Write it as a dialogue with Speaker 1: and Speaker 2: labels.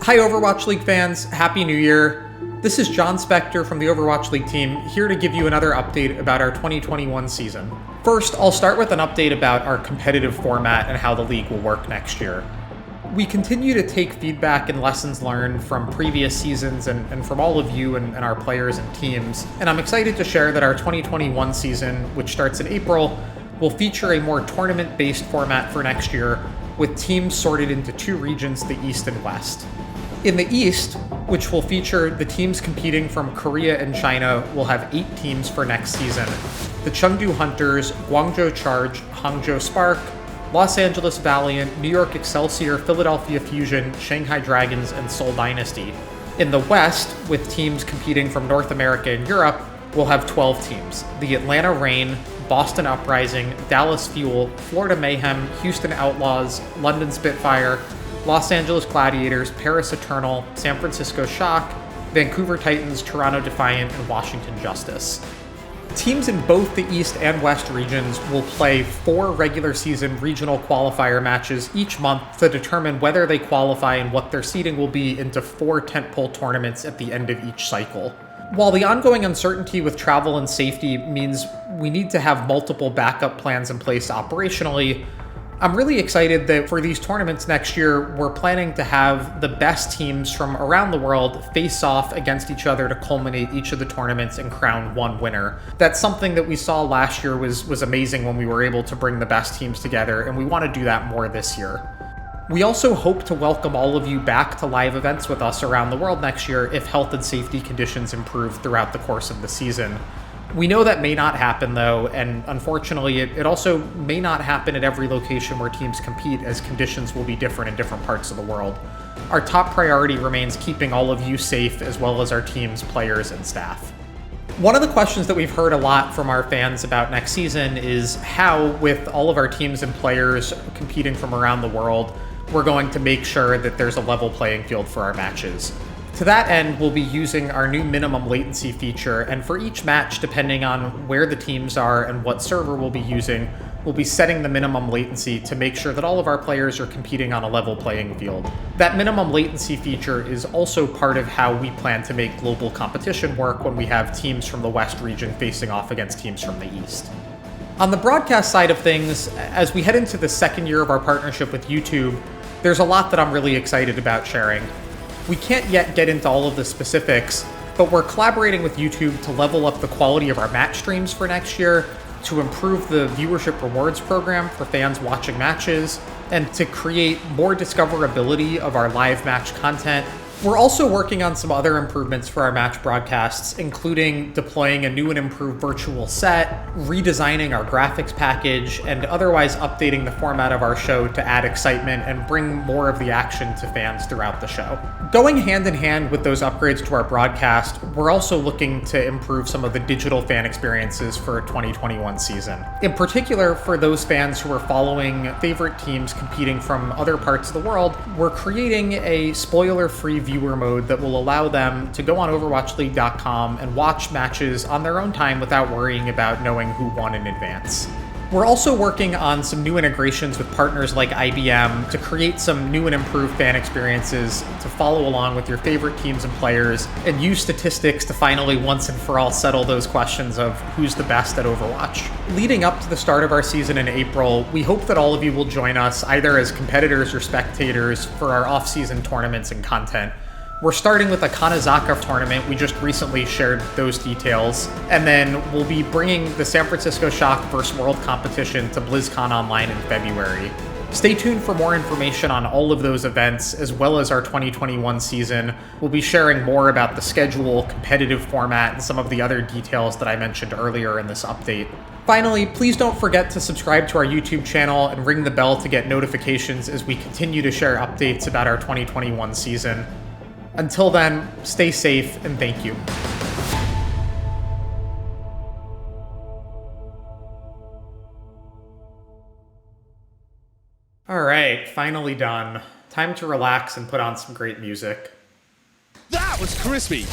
Speaker 1: Hi Overwatch League fans, Happy New Year. This is Jon Spector from the Overwatch League team, here to give you another update about our 2021 season. First, I'll start with an update about our competitive format and how the league will work next year. We continue to take feedback and lessons learned from previous seasons and from all of you and our players and teams, and I'm excited to share that our 2021 season, which starts in April, will feature a more tournament-based format for next year, with teams sorted into two regions, the East and West. In the East, which will feature the teams competing from Korea and China, will have 8 teams for next season. The Chengdu Hunters, Guangzhou Charge, Hangzhou Spark, Los Angeles Valiant, New York Excelsior, Philadelphia Fusion, Shanghai Dragons, and Seoul Dynasty. In the West, with teams competing from North America and Europe, we'll have 12 teams. The Atlanta Reign, Boston Uprising, Dallas Fuel, Florida Mayhem, Houston Outlaws, London Spitfire, Los Angeles Gladiators, Paris Eternal, San Francisco Shock, Vancouver Titans, Toronto Defiant, and Washington Justice. Teams in both the East and West regions will play 4 regular season regional qualifier matches each month to determine whether they qualify and what their seeding will be into 4 tentpole tournaments at the end of each cycle. While the ongoing uncertainty with travel and safety means we need to have multiple backup plans in place operationally, I'm really excited that for these tournaments next year, we're planning to have the best teams from around the world face off against each other to culminate each of the tournaments and crown one winner. That's something that we saw last year was amazing when we were able to bring the best teams together, and we want to do that more this year. We also hope to welcome all of you back to live events with us around the world next year if health and safety conditions improve throughout the course of the season. We know that may not happen, though, and unfortunately, it also may not happen at every location where teams compete, as conditions will be different in different parts of the world. Our top priority remains keeping all of you safe, as well as our teams, players, and staff. One of the questions that we've heard a lot from our fans about next season is how, with all of our teams and players competing from around the world, we're going to make sure that there's a level playing field for our matches. To that end, we'll be using our new minimum latency feature, and for each match, depending on where the teams are and what server we'll be using, we'll be setting the minimum latency to make sure that all of our players are competing on a level playing field. That minimum latency feature is also part of how we plan to make global competition work when we have teams from the West region facing off against teams from the East. On the broadcast side of things, as we head into the second year of our partnership with YouTube, there's a lot that I'm really excited about sharing. We can't yet get into all of the specifics, but we're collaborating with YouTube to level up the quality of our match streams for next year, to improve the viewership rewards program for fans watching matches, and to create more discoverability of our live match content. We're also working on some other improvements for our match broadcasts, including deploying a new and improved virtual set, redesigning our graphics package, and otherwise updating the format of our show to add excitement and bring more of the action to fans throughout the show. Going hand in hand with those upgrades to our broadcast, we're also looking to improve some of the digital fan experiences for 2021 season. In particular, for those fans who are following favorite teams competing from other parts of the world, we're creating a spoiler-free viewer mode that will allow them to go on overwatchleague.com and watch matches on their own time without worrying about knowing who won in advance. We're also working on some new integrations with partners like IBM to create some new and improved fan experiences to follow along with your favorite teams and players, and use statistics to finally once and for all settle those questions of who's the best at Overwatch. Leading up to the start of our season in April, we hope that all of you will join us either as competitors or spectators for our off-season tournaments and content. We're starting with a Kanazaka tournament. We just recently shared those details. And then we'll be bringing the San Francisco Shock vs. World competition to BlizzCon Online in February. Stay tuned for more information on all of those events, as well as our 2021 season. We'll be sharing more about the schedule, competitive format, and some of the other details that I mentioned earlier in this update. Finally, please don't forget to subscribe to our YouTube channel and ring the bell to get notifications as we continue to share updates about our 2021 season. Until then, stay safe and thank you. All right, finally done. Time to relax and put on some great music.
Speaker 2: That was crispy!